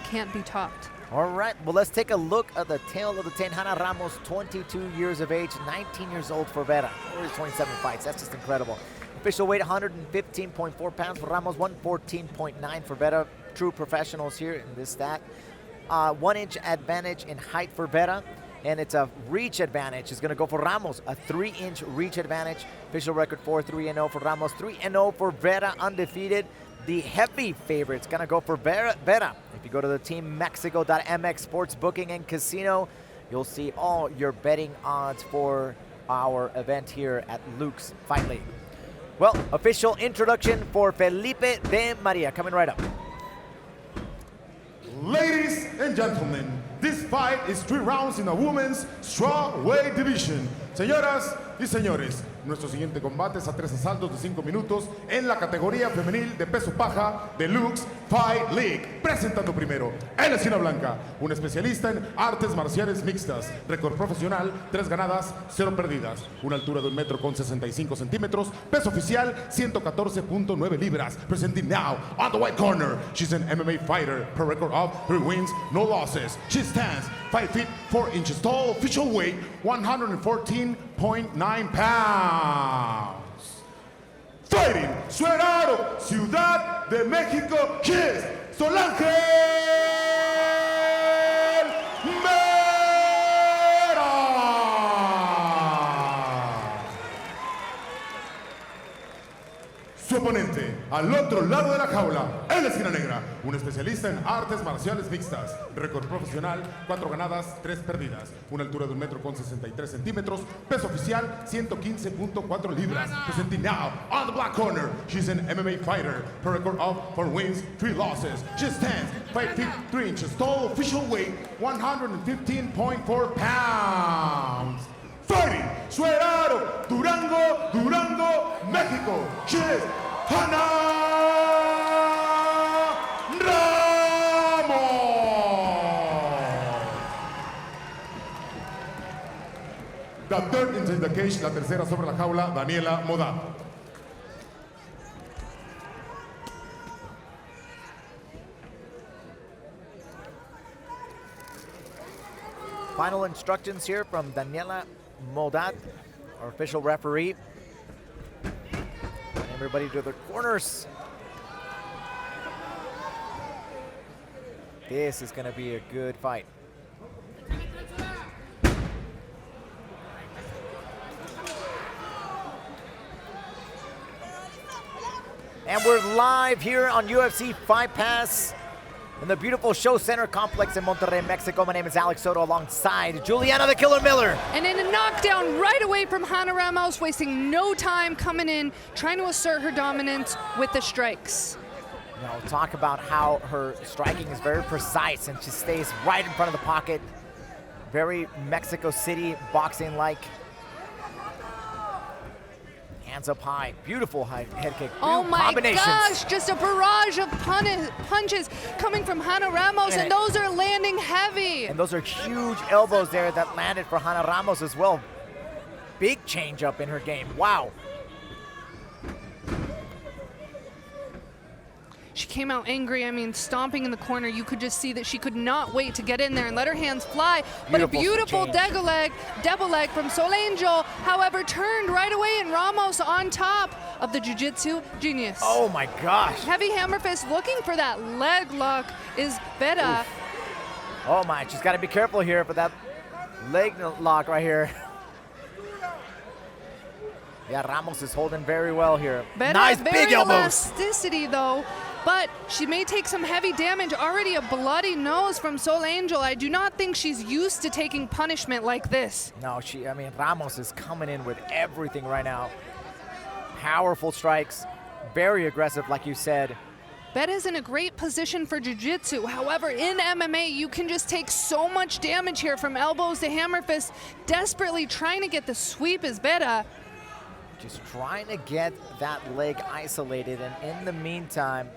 can't be topped. All right, well, let's take a look at the tale of the 10. Hanna Ramos, 22 years of age, 19 years old for Vera. Already 27 fights. That's just incredible. Official weight, 115.4 pounds for Ramos, 114.9 for Vera. True professionals here in this stat. 1 inch advantage in height for Vera, and it's a reach advantage. It's going to go for Ramos, a 3-inch reach advantage. Official record 4-3-0 for Ramos, 3-0 for Vera, undefeated. The heavy favorite's going to go for Vera. If you go to the teammexico.mx sports booking and casino, you'll see all your betting odds for our event here at Luke's Fight League. Well, official introduction for Felipe de Maria, coming right up. Ladies and gentlemen, this fight is 3 rounds in the women's strawweight division. Señoras y señores, nuestro siguiente combate es a 3 asaltos de 5 minutos en la categoría femenil de peso paja de Luke's Fight League. Presentando primero, en la esquina blanca, un especialista en artes marciales mixtas. Récord profesional, 3 ganadas, 0 perdidas. Una altura de 1,65 metros. Peso oficial, 114.9 libras. Presenting now, on the white corner, she's an MMA fighter. Per record of 3 wins, no losses. She stands 5 feet 4 inches tall. Official weight, 114.9 pounds. Fighting straight out of Ciudad de México, she is Solangel Vera. Su oponente, al otro lado de la jaula, en la esquina negra, un especialista en artes marciales mixtas. Récord profesional, 4 ganadas, 3 perdidas. Una altura de 1,63 metros. Peso oficial, 115.4 libras. Presenting now, on the black corner, she's an MMA fighter. Per record of 4 wins, 3 losses. She stands 5 feet 3 inches tall. Official weight, 115.4 pounds. Fighting straight out of Durango, México, she is Hanna Ramos. The third inside the cage, la tercera sobre la jaula, Daniela Moda. Final instructions here from Daniela Modat, our official referee. Everybody to their corners. This is going to be a good fight. And we're live here on UFC Fight Pass in the beautiful Show Center complex in Monterrey, Mexico. My name is Alex Soto alongside Juliana the Killer Miller. And in a knockdown right away from Hanna Ramos, wasting no time coming in, trying to assert her dominance with the strikes. Now, talk about how her striking is very precise and she stays right in front of the pocket. Very Mexico City boxing-like. Hands up high, beautiful high head kick. Oh my gosh, just a barrage of punches coming from Hanna Ramos, and those are landing heavy. And those are huge elbows there that landed for Hanna Ramos as well. Big change up in her game, wow. She came out angry, I mean, stomping in the corner. You could just see that she could not wait to get in there and let her hands fly. But a beautiful double leg from Solangel, however, turned right away, and Ramos on top of the jiu-jitsu genius. Oh my gosh. Heavy hammer fist looking for that leg lock is Vera. Oof. Oh my, she's got to be careful here for that leg lock right here. Yeah, Ramos is holding very well here. Vera, nice big elbows. Elasticity though. But she may take some heavy damage. Already a bloody nose from Solangel. I do not think she's used to taking punishment like this. No, Ramos is coming in with everything right now. Powerful strikes, very aggressive, like you said. Vera's in a great position for jiu-jitsu. However, in MMA, you can just take so much damage here from elbows to hammer fists. Desperately trying to get the sweep is Vera. Just trying to get that leg isolated, and in the meantime,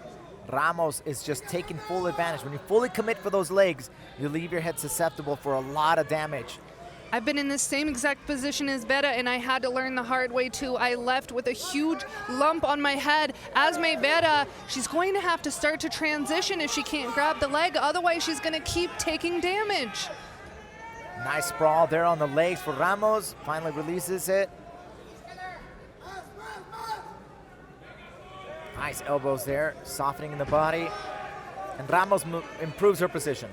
Ramos is just taking full advantage. When you fully commit for those legs, you leave your head susceptible for a lot of damage. I've been in the same exact position as Vera, and I had to learn the hard way too. I left with a huge lump on my head, as may Vera. She's going to have to start to transition if she can't grab the leg, otherwise she's going to keep taking damage. Nice sprawl there on the legs for Ramos. Finally releases it. Nice elbows there, softening in the body. And Ramos improves her position.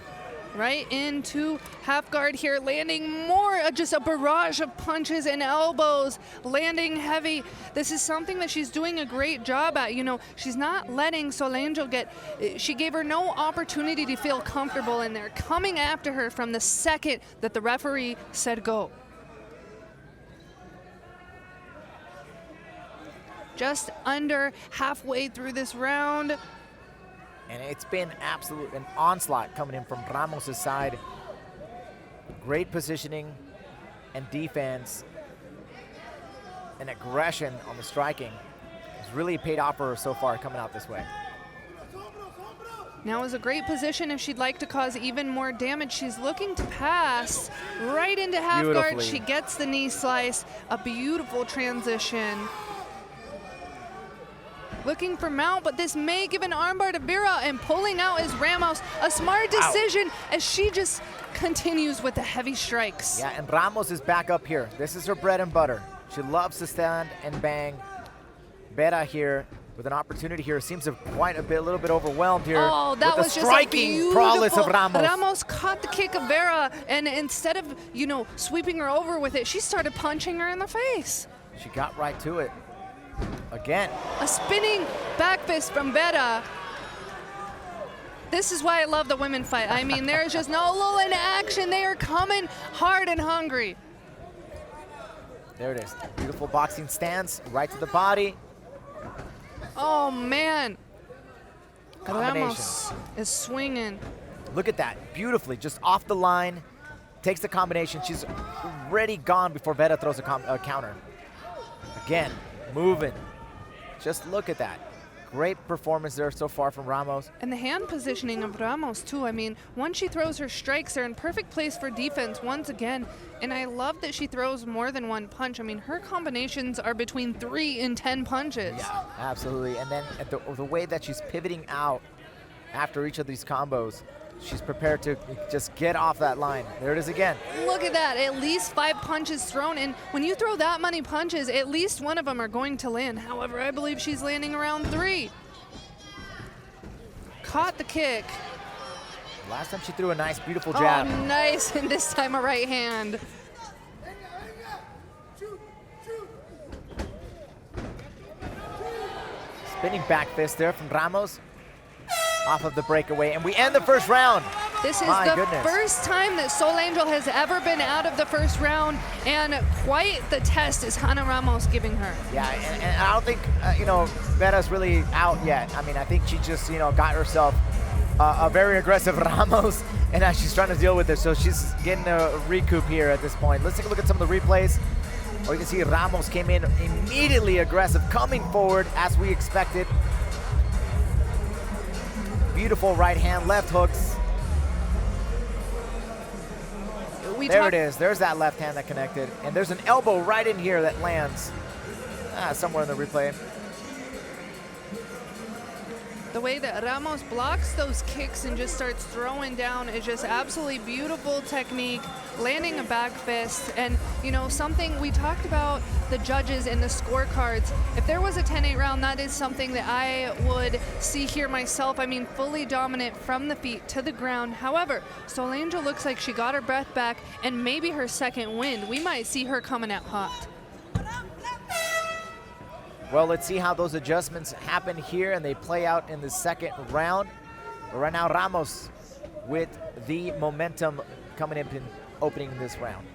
Right into half guard here, landing more, just a barrage of punches and elbows, landing heavy. This is something that she's doing a great job at. You know, she's not letting Solangel she gave her no opportunity to feel comfortable in there, coming after her from the second that the referee said go. Just under halfway through this round. And it's been an onslaught coming in from Ramos' side. Great positioning and defense and aggression on the striking. It's really paid off for her so far coming out this way. Now is a great position if she'd like to cause even more damage. She's looking to pass right into half guard. She gets the knee slice, a beautiful transition. Looking for mount, but this may give an armbar to Vera, and pulling out is Ramos. A smart decision as she just continues with the heavy strikes. Yeah, and Ramos is back up here. This is her bread and butter. She loves to stand and bang. Vera here with an opportunity here seems to a little bit overwhelmed here. Oh, that was just a beautiful prowess of Ramos. Ramos caught the kick of Vera, and instead of, sweeping her over with it, she started punching her in the face. She got right to it. Again. A spinning back fist from Vera. This is why I love the women fight. I mean, there's just no lull in action. They are coming hard and hungry. There it is. Beautiful boxing stance, right to the body. Oh, man. Ramos is swinging. Look at that. Beautifully, just off the line. Takes the combination. She's already gone before Vera throws a counter. Again. Moving. Just look at that. Great performance there so far from Ramos. And the hand positioning of Ramos too. I mean, once she throws her strikes, they're in perfect place for defense once again. And I love that she throws more than one punch. I mean, her combinations are between 3 and 10 punches. Yeah, absolutely. And then the way that she's pivoting out after each of these combos, she's prepared to just get off that line. There it is again. Look at that, at least 5 punches thrown. And when you throw that many punches, at least one of them are going to land. However, I believe she's landing around 3. Caught the kick. Last time she threw a nice, beautiful jab. Oh, nice, and this time a right hand. Spinning back fist there from Ramos. Off of the breakaway, and we end the first round. This is first time that Solangel has ever been out of the first round, and quite the test is Hanna Ramos giving her. Yeah, and I don't think, Vera's really out yet. I mean, I think she just, got herself a very aggressive Ramos, and now she's trying to deal with it, so she's getting a recoup here at this point. Let's take a look at some of the replays. Or you can see Ramos came in immediately aggressive, coming forward as we expected. Beautiful right hand, left hooks. There it is. There's that left hand that connected. And there's an elbow right in here that lands somewhere in the replay. The way that Ramos blocks those kicks and just starts throwing down is just absolutely beautiful technique, landing a back fist. And, something we talked about the judges and the scorecards. If there was a 10-8 round, that is something that I would see here myself. I mean, fully dominant from the feet to the ground. However, Solangel looks like she got her breath back and maybe her second wind. We might see her coming out hot. Well, let's see how those adjustments happen here and they play out in the second round. But right now, Ramos with the momentum coming in opening this round.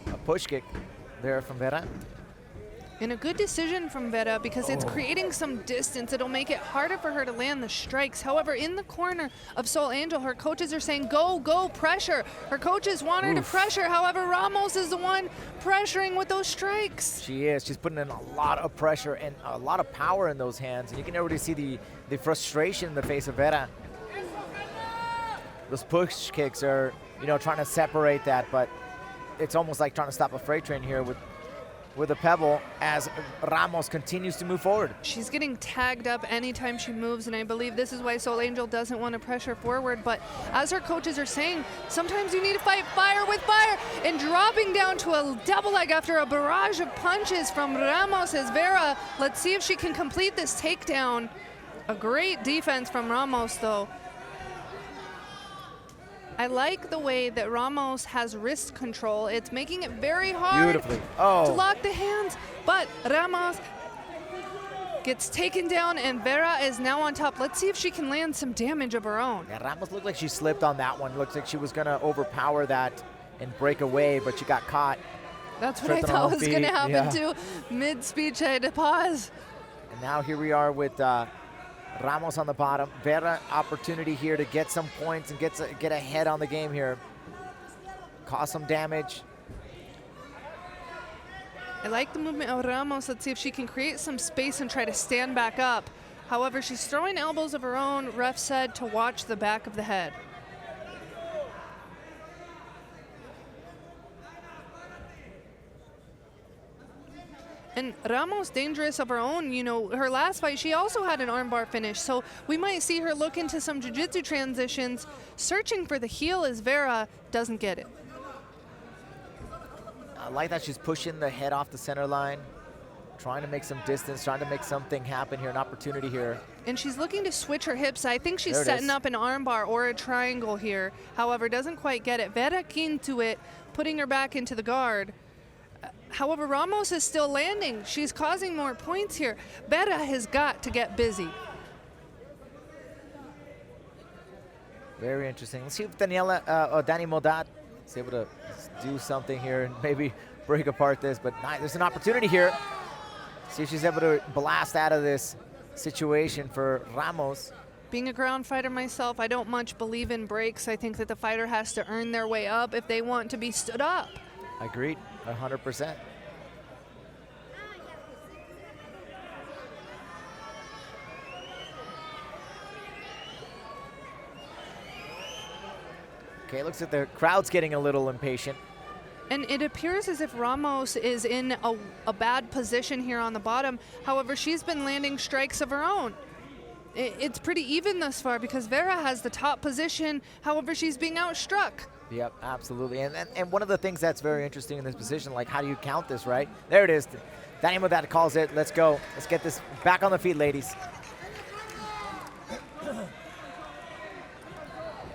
A push kick there from Vera. And a good decision from Vera because it's creating some distance. It'll make it harder for her to land the strikes. However, in the corner of Solangel, her coaches are saying, go, go, pressure. Her coaches want her to pressure. However, Ramos is the one pressuring with those strikes. She is. She's putting in a lot of pressure and a lot of power in those hands. And you can already see the frustration in the face of Vera. those push kicks are, trying to separate that, but it's almost like trying to stop a freight train here with a pebble as Ramos continues to move forward. She's getting tagged up anytime she moves, and I believe this is why Solangel doesn't want to pressure forward. But as her coaches are saying, sometimes you need to fight fire with fire, and dropping down to a double leg after a barrage of punches from Ramos is Vera. Let's see if she can complete this takedown. A great defense from Ramos, though. I like the way that Ramos has wrist control. It's making it very hard Beautifully. to lock the hands, but Ramos gets taken down, and Vera is now on top. Let's see if she can land some damage of her own. Yeah, Ramos looked like she slipped on that one. Looks like she was going to overpower that and break away, but she got caught. That's what I thought was going to happen, too. Mid-speech, I had to pause. And now here we are with Ramos on the bottom. Vera, opportunity here to get some points and get ahead on the game here. Cause some damage. I like the movement of Ramos. Let's see if she can create some space and try to stand back up. However, she's throwing elbows of her own. Ref said to watch the back of the head. And Ramos dangerous of her own. Her last fight, she also had an armbar finish. So we might see her look into some jiu-jitsu transitions, searching for the heel as Vera doesn't get it. I like that she's pushing the head off the center line, trying to make some distance, trying to make something happen here, an opportunity here. And she's looking to switch her hips. I think she's setting up an armbar or a triangle here. However, doesn't quite get it. Vera keen to it, putting her back into the guard. However, Ramos is still landing. She's causing more points here. Vera has got to get busy. Very interesting. Let's see if Dani Modat is able to do something here and maybe break apart this, but there's an opportunity here. See if she's able to blast out of this situation for Ramos. Being a ground fighter myself, I don't much believe in breaks. I think that the fighter has to earn their way up if they want to be stood up. Agreed, 100%. Okay, looks like the crowd's getting a little impatient. And it appears as if Ramos is in a bad position here on the bottom. However, she's been landing strikes of her own. It's pretty even thus far because Vera has the top position. However, she's being outstruck. Yep, absolutely. And one of the things that's very interesting in this position, like how do you count this, right? There it is. Dani Modat calls it. Let's go. Let's get this back on the feet, ladies.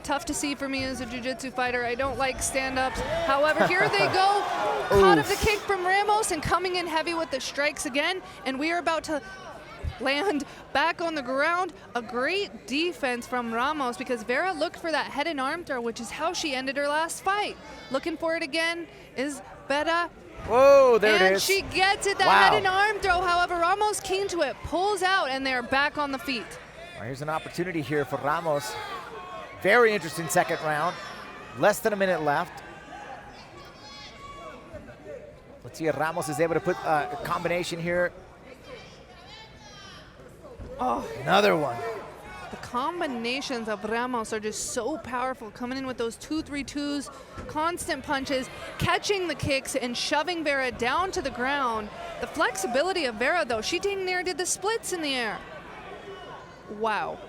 Tough to see for me as a jiu-jitsu fighter. I don't like stand-ups. However, here they go. Caught of the kick from Ramos and coming in heavy with the strikes again. And we are about to land back on the ground. A great defense from Ramos because Vera looked for that head and arm throw, which is how she ended her last fight. Looking for it again is Vera. Whoa, there it is. And she gets it, that head and arm throw. However, Ramos keen to it, pulls out, and they're back on the feet. Well, here's an opportunity here for Ramos. Very interesting second round. Less than a minute left. Let's see if Ramos is able to put a combination here. Oh, another one. The combinations of Ramos are just so powerful, coming in with those 2-3-2s, constant punches, catching the kicks and shoving Vera down to the ground. The flexibility of Vera, though, she dang near did the splits in the air. Wow.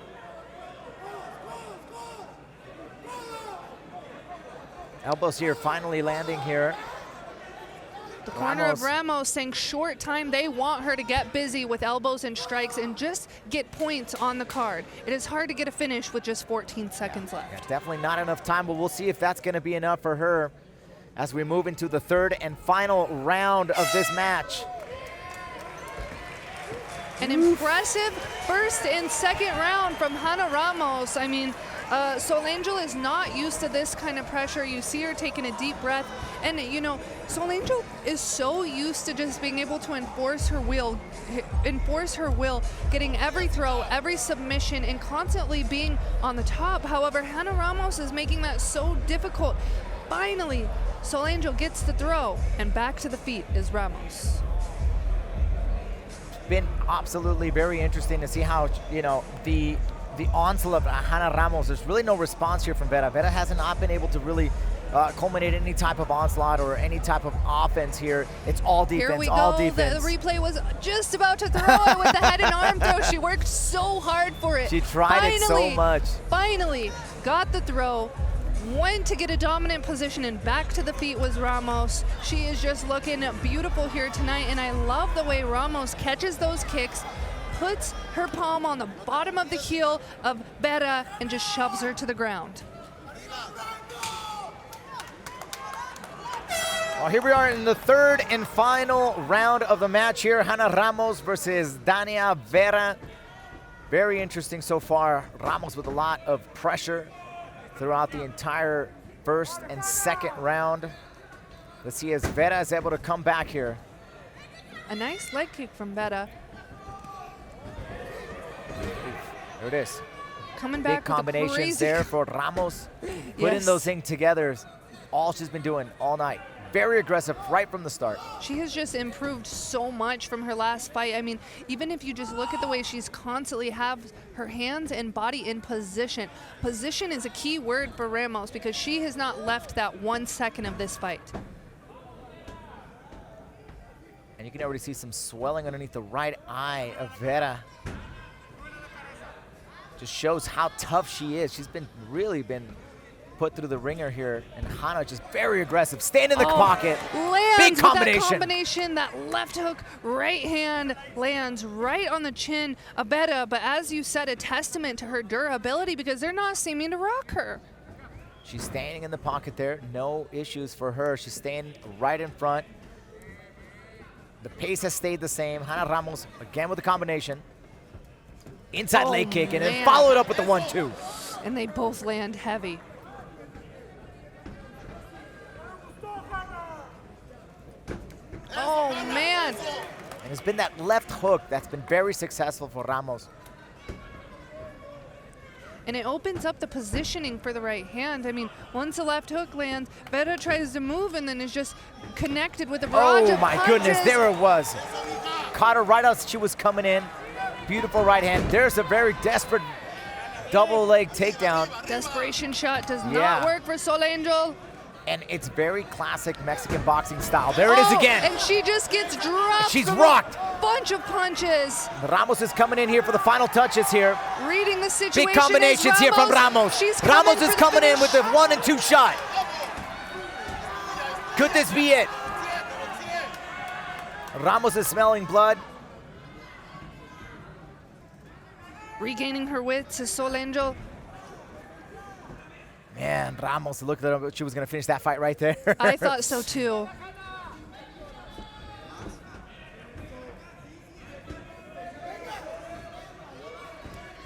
Elbows here, finally landing here. The corner of Ramos saying short time, they want her to get busy with elbows and strikes and just get points on the card. It is hard to get a finish with just 14 seconds left. Yeah, definitely not enough time, but we'll see if that's going to be enough for her as we move into the third and final round of this match. An impressive first and second round from Hanna Ramos. I mean, Solangel is not used to this kind of pressure. You see her taking a deep breath. And, you know, Solangel is so used to just being able to enforce her will, getting every throw, every submission, and constantly being on the top. However, Hanna Ramos is making that so difficult. Finally, Solangel gets the throw, and back to the feet is Ramos. Been absolutely very interesting to see how, you know, the the onslaught of Hanna Ramos. There's really no response here from Vera. Vera hasn't not been able to really culminate any type of onslaught or any type of offense here. It's all defense, Here we all go. defense. The replay was just about to throw it with the head and arm throw. She worked so hard for it. She tried it so much. Finally got the throw. Went to get a dominant position, and back to the feet was Ramos. She is just looking beautiful here tonight, and I love the way Ramos catches those kicks, puts her palm on the bottom of the heel of Vera, and just shoves her to the ground. Well, here we are in the third and final round of the match here. Hanna Ramos versus Dania Vera. Very interesting so far. Ramos with a lot of pressure throughout the entire first and second round. Let's see as Vera is able to come back here. A nice leg kick from Vera. There it is. Coming back Big combinations with a crazy there for Ramos. Putting Yes. those things together is all she's been doing all night. Very aggressive right from the start. She has just improved so much from her last fight. I mean, even if you just look at the way she's constantly have her hands and body in position. Position is a key word for Ramos because she has not left that 1 second of this fight. And you can already see some swelling underneath the right eye of Vera. Just shows how tough she is. She's really been put through the ringer here, and Hanna just very aggressive. Staying in the pocket. Lands Big with combination. that combination, that left hook, right hand lands right on the chin of Vera. But as you said, a testament to her durability because they're not seeming to rock her. She's standing in the pocket there. No issues for her. She's staying right in front. The pace has stayed the same. Hanna Ramos again with the combination. Inside leg kick, and then man. followed up with the 1-2. And they both land heavy. Oh, man. And it's been that left hook that's been very successful for Ramos. And it opens up the positioning for the right hand. I mean, once the left hook lands, Vera tries to move and then is just connected with a barrage Oh of my punches. goodness, there it was. Caught her right as she was coming in. Beautiful right hand. There's a very desperate double leg takedown. Desperation shot does Yeah. not work for Solangel. And it's very classic Mexican boxing style. There it is again. And she just gets dropped. She's from rocked. A bunch of punches. Ramos is coming in here for the final touches here. Reading the situation. Big combinations here from Ramos. She's Ramos is for the coming in finish. with the 1 and 2 shot. Could this be it? Ramos is smelling blood. Regaining her wits is Solangel. Man, Ramos looked at her. She was going to finish that fight right there. I thought so too.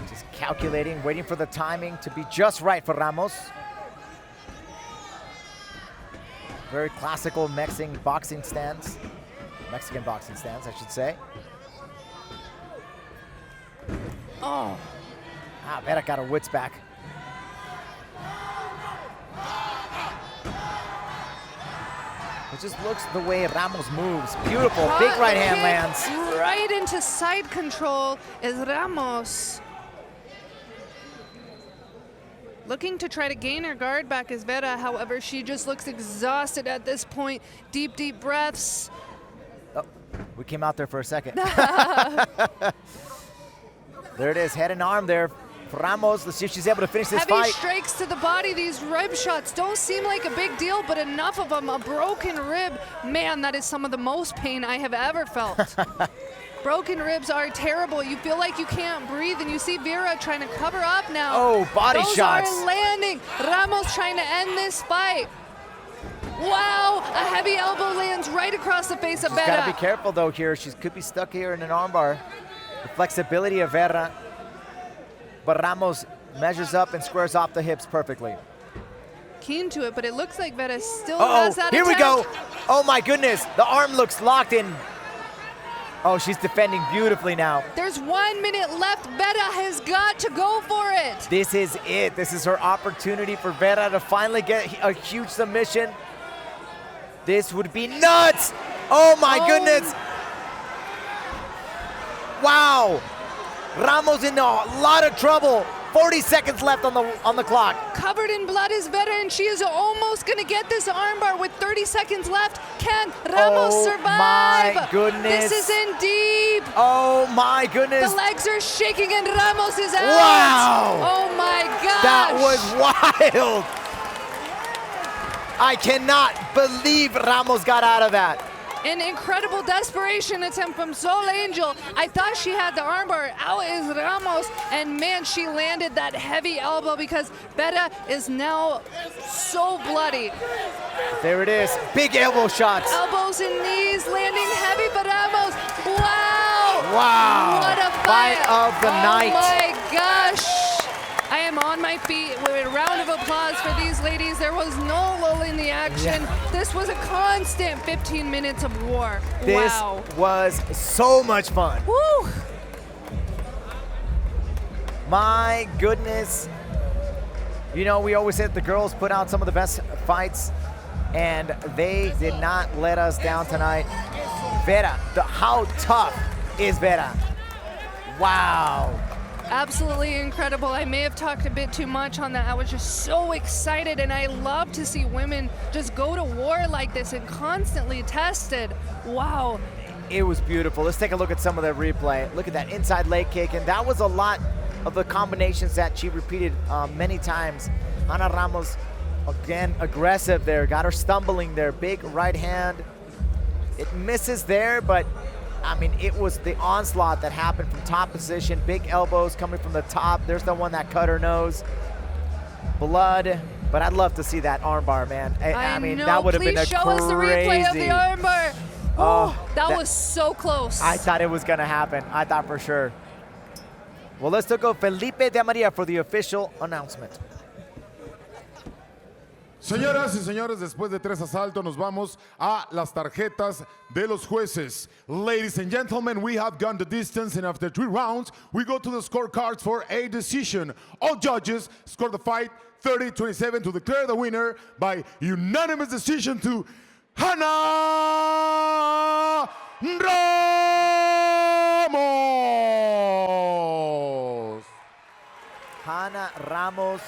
Just calculating, waiting for the timing to be just right for Ramos. Very classical Mexican boxing stance. Mexican boxing stance, I should say. Oh, Vera got her wits back. It just looks the way Ramos moves. Beautiful, big hot right hand kick lands. right into side control is Ramos. Looking to try to gain her guard back is Vera. However, she just looks exhausted at this point. Deep, deep breaths. Oh, we came out there for a second. There it is, head and arm there for Ramos. Let's see if she's able to finish this Heavy fight. strikes to the body. These rib shots don't seem like a big deal, but enough of them. A broken rib. Man, that is some of the most pain I have ever felt. Broken ribs are terrible. You feel like you can't breathe, and you see Vera trying to cover up now. Oh, body Those shots. are landing. Ramos trying to end this fight. Wow, a heavy elbow lands right across the face of She's got to be Vera. careful though here. She could be stuck here in an armbar. The flexibility of Vera. But Ramos measures up and squares off the hips perfectly. Keen to it, but it looks like Vera still Uh-oh, has that here we attempt. go. Oh my goodness, the arm looks locked in. Oh, she's defending beautifully now. There's 1 minute left. Vera has got to go for it. This is it. This is her opportunity for Vera to finally get a huge submission. This would be nuts. Oh my goodness. Wow. Ramos in a lot of trouble. 40 seconds left on the clock. Covered in blood is Vera, and she is almost going to get this armbar with 30 seconds left. Can Ramos survive? My goodness. This is in deep. Oh my goodness. The legs are shaking and Ramos is out. Wow. Oh my gosh. That was wild. I cannot believe Ramos got out of that. An incredible desperation attempt from Solangel. I thought she had the armbar. Out is Ramos, and man, she landed that heavy elbow because Vera is now so bloody. There it is. Big elbow shots. Elbows and knees landing heavy, but Ramos. Wow. Wow. What a Fight of the night. Oh my gosh. I am on my feet with a round of applause for these ladies. There was no lull in the action. Yeah. This was a constant 15 minutes of war. This wow. was so much fun. Woo. My goodness. You know, we always say that the girls put out some of the best fights, and they did not let us down tonight. Vera, how tough is Vera? Wow. Absolutely incredible. I may have talked a bit too much on that. I was just so excited, and I love to see women just go to war like this and constantly tested. Wow. It was beautiful. Let's take a look at some of the replay. Look at that inside leg kick, and that was a lot of the combinations that she repeated many times. Hanna Ramos, again, aggressive there. Got her stumbling there. Big right hand. It misses there, but I mean, it was the onslaught that happened from top position. Big elbows coming from the top. There's the one that cut her nose. Blood. But I'd love to see that armbar, man. I mean, that would have been a crazy. Please show us the replay of the armbar. Oh, that was so close. I thought it was going to happen. I thought for sure. Well, let's go Felipe de Maria for the official announcement. Señoras y señores, después de 3 asaltos nos vamos a las tarjetas de los jueces. Ladies and gentlemen, we have gone the distance, and after 3 rounds, we go to the scorecards for a decision. All judges scored the fight 30-27 to declare the winner by unanimous decision to Hanna Ramos. Hanna Ramos